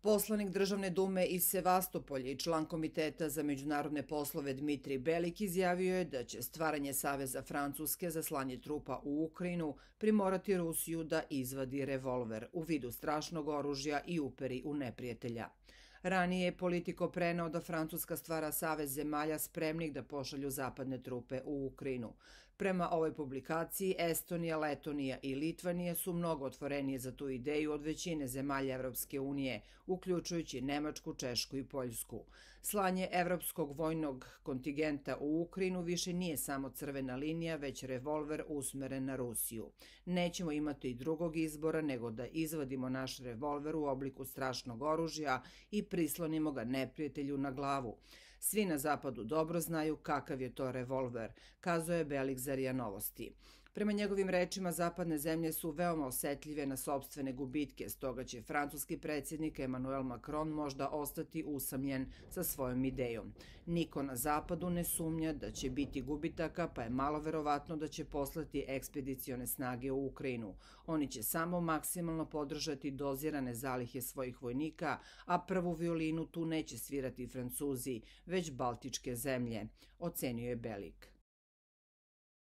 Poslanik Državne dume iz Sevastopolja i član Komiteta za međunarodne poslove Dmitrij Belik izjavio je da će stvaranje Saveza Francuske za slanje trupa u Ukrajinu primorati Rusiju da izvadi revolver u vidu strašnog oružja i uperi u neprijatelja. Ranije je Politico preneo da Francuska stvara savez zemalja spremnih da pošalju zapadne trupe u Ukrajinu. Prema ovoj publikaciji, Estonija, Letonija i Litvanija su mnogo otvorenije za tu ideju od većine zemalja Evropske unije, uključujući Nemačku, Češku i Poljsku. Slanje evropskog vojnog kontingenta u Ukrajinu više nije samo crvena linija, već revolver usmeren na Rusiju. Nećemo imati i drugog izbora nego da izvadimo naš revolver u obliku strašnog oružja i prislonimo ga neprijatelju na glavu. Svi na zapadu dobro znaju kakav je to revolver, kazao je Belik za RIA Novosti. Prema njegovim rečima, zapadne zemlje su veoma osetljive na sopstvene gubitke, stoga će francuski predsjednik Emmanuel Macron možda ostati usamljen sa svojom idejom. Niko na zapadu ne sumnja da će biti gubitaka, pa je malo verovatno da će poslati ekspedicione snage u Ukrajinu. Oni će samo maksimalno podržati dozirane zalihe svojih vojnika, a prvu violinu tu neće svirati Francuzi, već baltičke zemlje, ocenio je Belik.